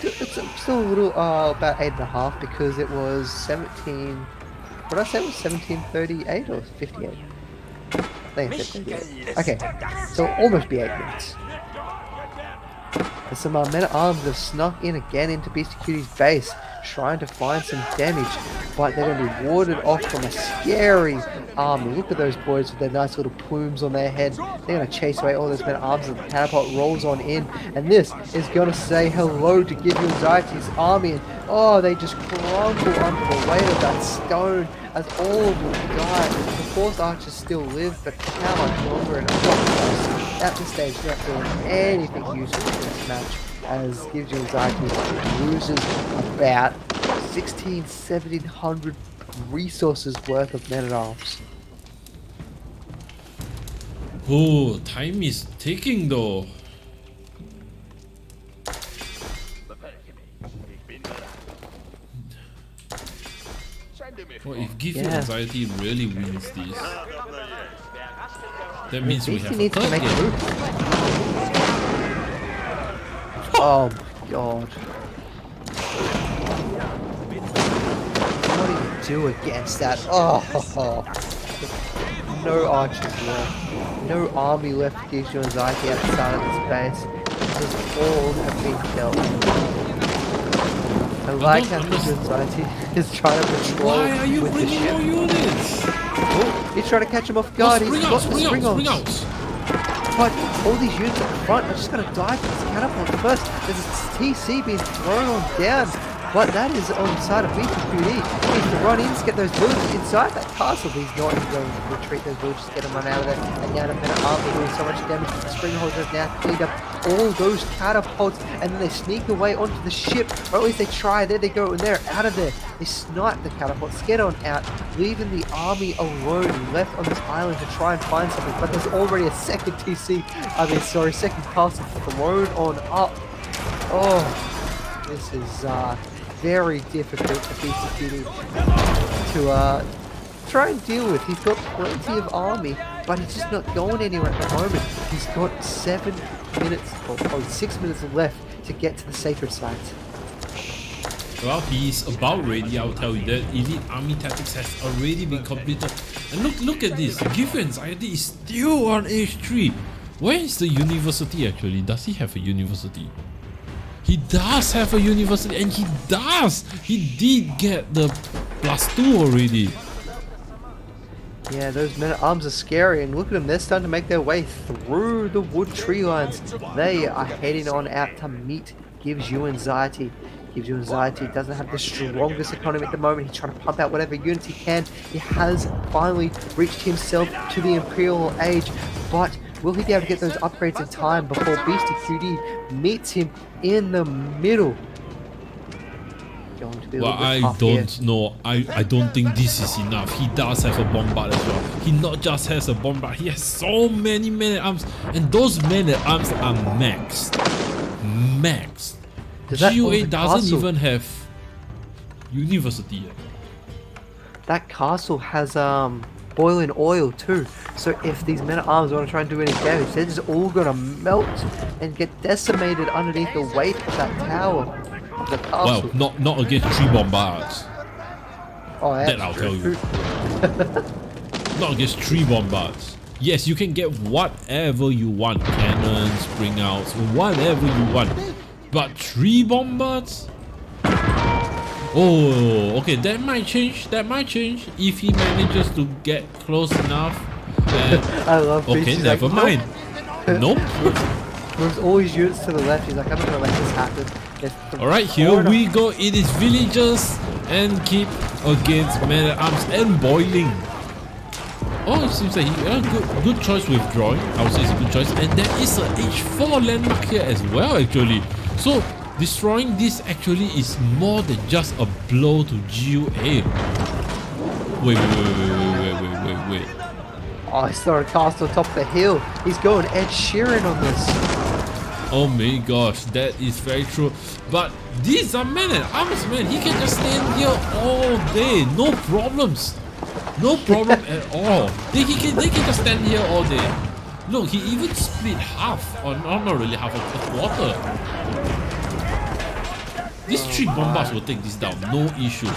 still a little, about 8.5 because it was 17, what did I say, it was 1738 or 58? I think I said 58. Okay, so almost be 8 minutes. And some men at arms have snuck in again into BeastyQT's base, trying to find some damage, but they're going to be warded off from a scary army. Look at those boys with their nice little plumes on their head. They're going to chase away all those men at arms, and the catapult rolls on in, and this is going to say hello to GiveUAnxiety's army, and oh, they just crumble under the weight of that stone as all of them die. The force archers still live, but how much longer? And at this stage, they're not doing anything useful in this match, as GiveUAnxiety loses about 1700 resources worth of men at arms.
Oh, time is ticking though. Well, if GiveUAnxiety really wins this, that means we have a third game.
Oh my god. What do you do against that? Oh. no archers left. No army left to give you anxiety outside of this base. Because all have been killed. I like how anxiety is trying to patrol.
Why are you
with the
bringing
ship.
more units?
Oh, he's trying to catch him off guard. He's got the spring outs. But all these units up front are just going to die to this catapult first. There's a TC being thrown on down. But that is on the side of BeastyQT. He needs to run in, get those villagers inside that castle. He's not even going to retreat those villagers, get them run out of there. And now the men at arms are doing so much damage. The Springholders have now cleaned up all those catapults. And then they sneak away onto the ship. Or at least they try. There they go. And they're out of there. They snipe the catapults, get on out, leaving the army alone, left on this island to try and find something. But there's already a second second castle thrown on up. Oh, this is very difficult for BeastyQT to try and deal with. He's got plenty of army, but he's just not going anywhere at the moment. He's got 7 minutes, or probably 6 minutes left to get to the sacred site.
Well, he's about ready, I'll tell you that. Elite army tactics has already been completed. And look at this. GiveUAnxiety is still on age 3. Where is the university actually? Does he have a university? He does have a university, and he did get the +2 already.
Yeah, those men at arms are scary, and look at them, they're starting to make their way through the wood tree lines. They are heading on out to meet GiveUAnxiety. GiveUAnxiety doesn't have the strongest economy at the moment. He's trying to pump out whatever units he can. He has finally reached himself to the Imperial Age, but will he be able to get those upgrades in time before BeastyQT meets him in the middle?
Well, I don't know. I don't think this is enough. He does have a bombard as well. He not just has a bombard, he has so many men-at-arms, and those men-at-arms are maxed. GiveUA doesn't even have university yet.
That castle has boiling oil too. So if these men-at-arms want to try and do any damage, they're just all gonna melt and get decimated underneath the weight of that tower of the castle.
Well, not against 3 bombards.
Oh,
that I'll tell you. Not against 3 bombards. Yes, you can get whatever you want, cannons, spring outs, whatever you want. But 3 bombards? Oh, okay, that might change. If he manages to get close enough.
I love this.
Okay, never mind. Nope.
Moves all his units to the left. He's like, I'm not gonna let this happen.
Alright, here we go. It is villagers and keep against men-at-arms and boiling. Oh, it seems like he good choice withdrawing. I would say it's a good choice. And there is a H4 landmark here as well, actually. So destroying this actually is more than just a blow to GiveUA. Wait.
Oh, he's throwing a castle on top of the hill. He's going Ed Sheeran on this.
Oh my gosh, that is very true. But these are men-at-arms, man. He can just stand here all day. No problems. No problem at all. They can just stand here all day. Look, he even split half, or not really half, a quarter. These 3 bombards will take this down, no issues.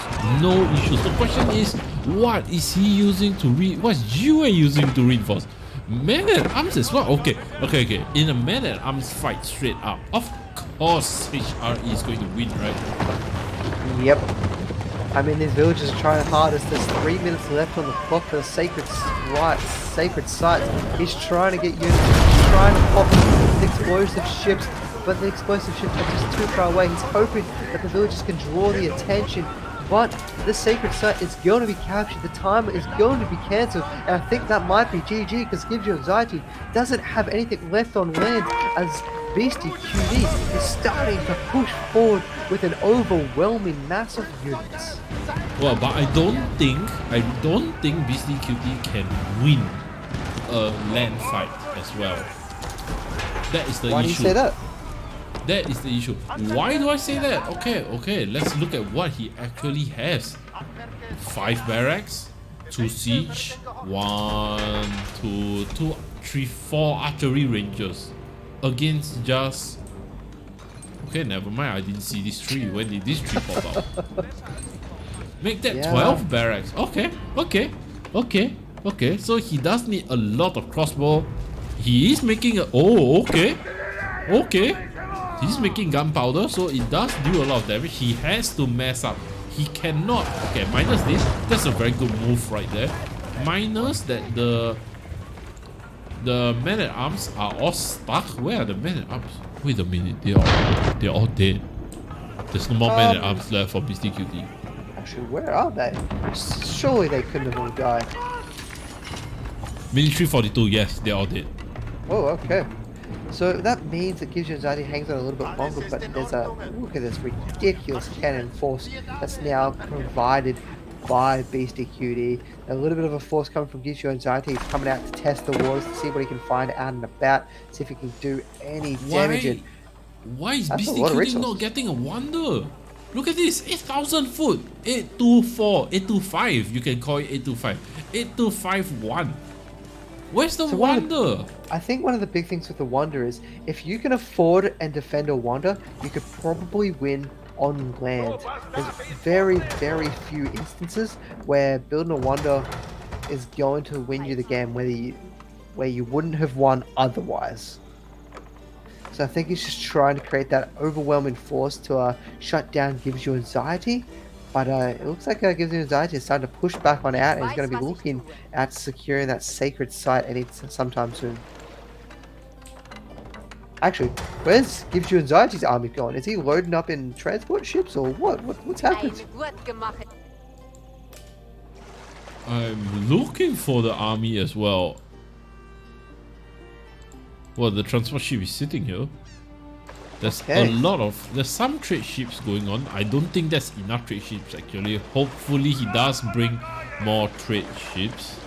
The question is, what is he using to what's GiveUA using to reinforce? Man-at-arms as well? Okay. In a man-at-arms fight straight up, of course HRE is going to win, right?
Yep. I mean, these villagers are trying hardest. There's 3 minutes left on the clock for the sacred sites. He's trying to get units, trying to pop the explosive ships, but the explosive ships are just too far away. He's hoping that the villagers can draw the attention, but the sacred site is going to be captured. The timer is going to be cancelled, and I think that might be GG, because GiveUAnxiety doesn't have anything left on land, as BeastyQT is starting to push forward with an overwhelming mass of units.
Well, but I don't think BeastyQT can win a land fight as well. That is the issue.
Why do you say that?
That is the issue. Why do I say that? Okay, let's look at what he actually has. 5 barracks, 2 siege, 1, 2, 3, 4 archery rangers against just... Okay, never mind, I didn't see this 3. When did this 3 pop out? Make that 12 barracks. Okay. Okay, so he does need a lot of crossbow. He is making a... Oh, okay. Okay. He's making gunpowder, so it does do a lot of damage. He has to mess up. He cannot... Okay, minus this. That's a very good move right there. Minus that the men-at-arms are all stuck. Where are the men-at-arms? Wait a minute. They're all dead. There's no more men-at-arms left for BeastyQT.
Actually, where are they? Surely they couldn't have all died.
Military 42, yes, they're all dead.
Oh, okay. So that means it gives you anxiety, hangs on a little bit longer, but there's a look at this ridiculous cannon force that's now provided by BeastyQT. A little bit of a force coming from gives you anxiety. He's coming out to test the waters to see what he can find out and about, see if he can do any damage.
Why is BeastyQT not getting a wonder? Look at this, 8,000 foot, 824, 825. You can call it 825, 8251. Where's the wonder?
I think one of the big things with the wonder is if you can afford and defend a wonder, you could probably win on land. There's very, very few instances where building a wonder is going to win you the game where you wouldn't have won otherwise. So I think he's just trying to create that overwhelming force to shut down gives you anxiety. But it looks like gives you anxiety is starting to push back on out, and he's going to be looking at securing that sacred site sometime soon. Actually, where's gives you anxiety's army going? Is he loading up in transport ships or what? What's happening?
I'm looking for the army as well. Well, the transport ship is sitting here. There's there's some trade ships going on. I don't think there's enough trade ships actually. Hopefully he does bring more trade ships.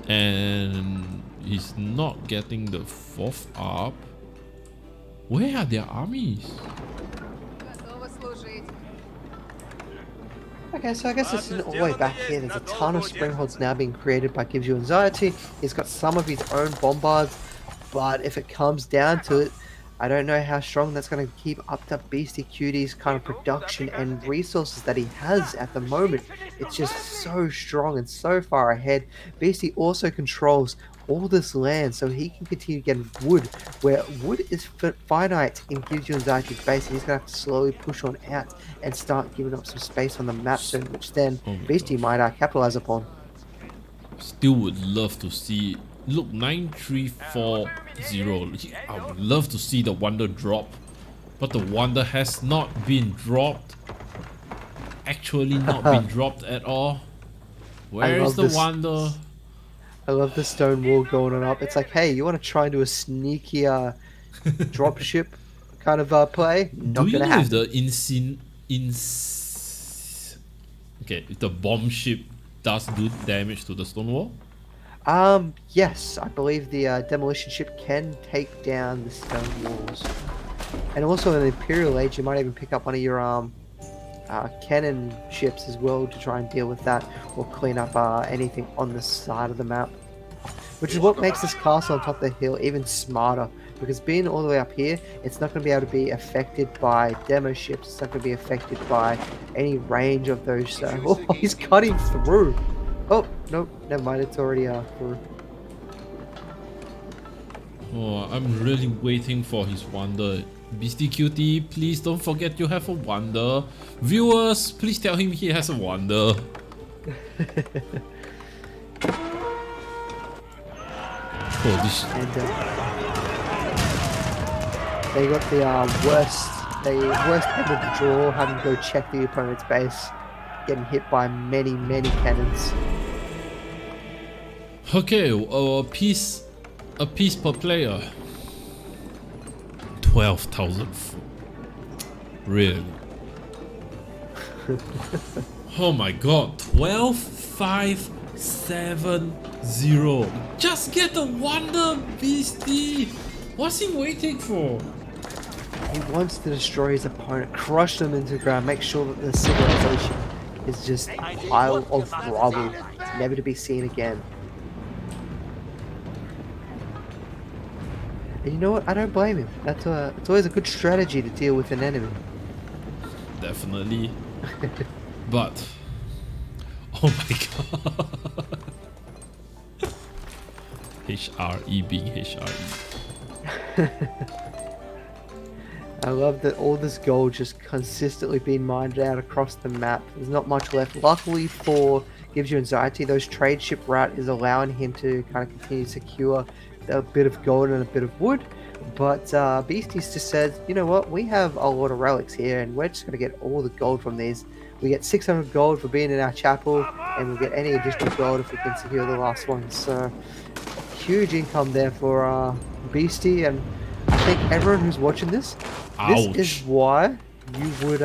And he's not getting the 4th up. Where are their armies?
Okay, so I guess it's all the way back here. There's a ton of springholds now being created by Gives You Anxiety. He's got some of his own bombards, but if it comes down to it, I don't know how strong that's going to keep up to BeastyQT's kind of production and resources that he has at the moment. It's just so strong and so far ahead. Beasty also controls all this land, so he can continue getting wood, where wood is finite in Gives You Anxiety's base, and he's going to have to slowly push on out and start giving up some space on the map soon, which then Beasty might capitalize upon.
Still would love to see... Look, 9340. I would love to see the wonder drop, but the wonder has not been dropped. Actually not been dropped at all. Where is the wonder?
I love the stone wall going on up. It's like, hey, you want to try and do a sneaky dropship kind of play? Not gonna happen.
Do you know if if the bomb ship does do damage to the stone wall?
Yes, I believe the demolition ship can take down the stone walls. And also in the Imperial Age, you might even pick up one of your cannon ships as well to try and deal with that or clean up anything on the side of the map. Which is what makes this castle on top of the hill even smarter, because being all the way up here, it's not going to be able to be affected by demo ships. It's not going to be affected by any range of those. Oh, he's cutting through. Oh, nope, never mind, it's already through.
Oh, I'm really waiting for his wonder. BeastyQT, please don't forget you have a wonder. Viewers, please tell him he has a wonder. Oh, this...
And, they got the worst end of the draw, having to go check the opponent's base, getting hit by many cannons.
Okay, a piece per player. 12,000. Really? Oh my god, 12,570. Just get the wonder, Beasty. What's he waiting for?
He wants to destroy his opponent, crush them into the ground, make sure that the civilization is just a pile of rubble, never to be seen again. And you know what? I don't blame him. It's always a good strategy to deal with an enemy.
Definitely. But... oh my god. HRE being HRE.
I love that all this gold just consistently being mined out across the map. There's not much left. Luckily for GiveUAnxiety, those trade ship route is allowing him to kind of continue to secure a bit of gold and a bit of wood. But Beastie's just said, you know what, we have a lot of relics here and we're just going to get all the gold from these. We get 600 gold for being in our chapel, and we'll get any additional gold if we can secure the last one. So, huge income there for Beastie, and I think everyone who's watching this,
Ouch.
this is why you would,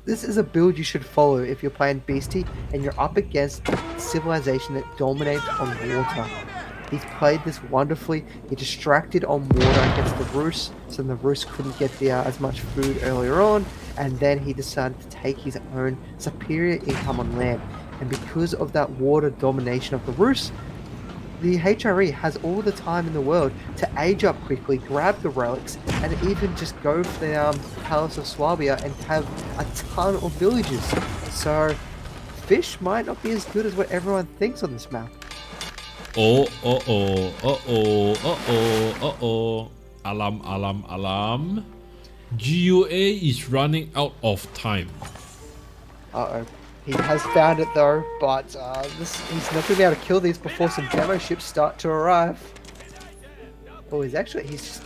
this is a build you should follow if you're playing Beastie and you're up against a civilization that dominates on water. He's played this wonderfully. He distracted on water against the Rus, so the Rus couldn't get as much food earlier on, and then he decided to take his own superior income on land. And because of that water domination of the Rus, the HRE has all the time in the world to age up quickly, grab the relics, and even just go for the Palace of Swabia and have a ton of villages. So, fish might not be as good as what everyone thinks on this map.
Oh. Alarm. GUA is running out of time.
Uh-oh. He has found it though, but he's not going to be able to kill these before some demo ships start to arrive. Oh, he's just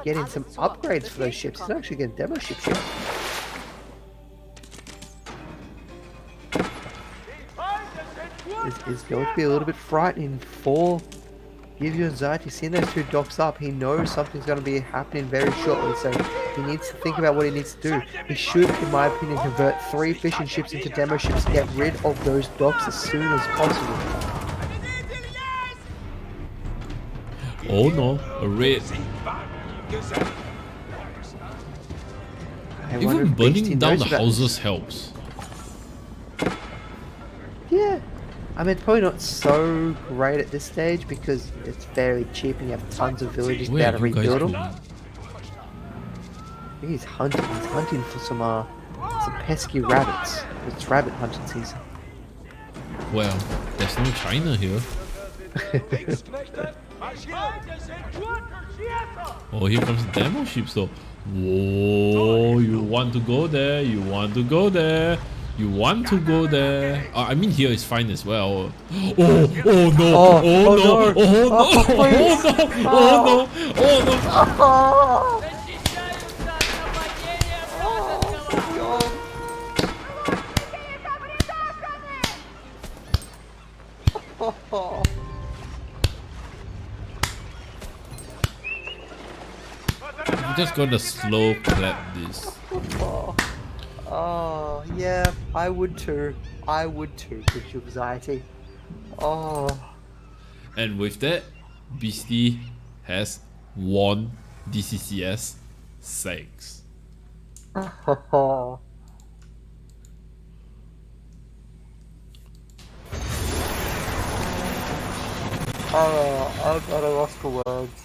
getting some upgrades for those ships. He's not actually getting demo ships yet. It's going to be a little bit frightening for GiveUAnxiety. Seeing those two docks up, he knows something's going to be happening very shortly, so he needs to think about what he needs to do. He should, in my opinion, convert 3 fishing ships into demo ships, get rid of those docks as soon as possible.
Oh no, a raid. Even burning down the houses helps.
Yeah. I mean, it's probably not so great at this stage because it's very cheap and you have tons of villages to be able to rebuild them. I think he's hunting for some pesky rabbits. It's rabbit hunting season.
Well, there's no China here. Oh, here comes the demo ships though. Whoa, you want to go there, you want to go there. You want to go there? I mean, here is fine as well. Oh no! Oh no! Oh no! I'm just gonna slow clap this.
Oh, yeah, I would too. I would too, GiveUAnxiety. Oh.
And with that, Beastie has won DCCS 6.
Oh. Oh, I'm at a loss for words.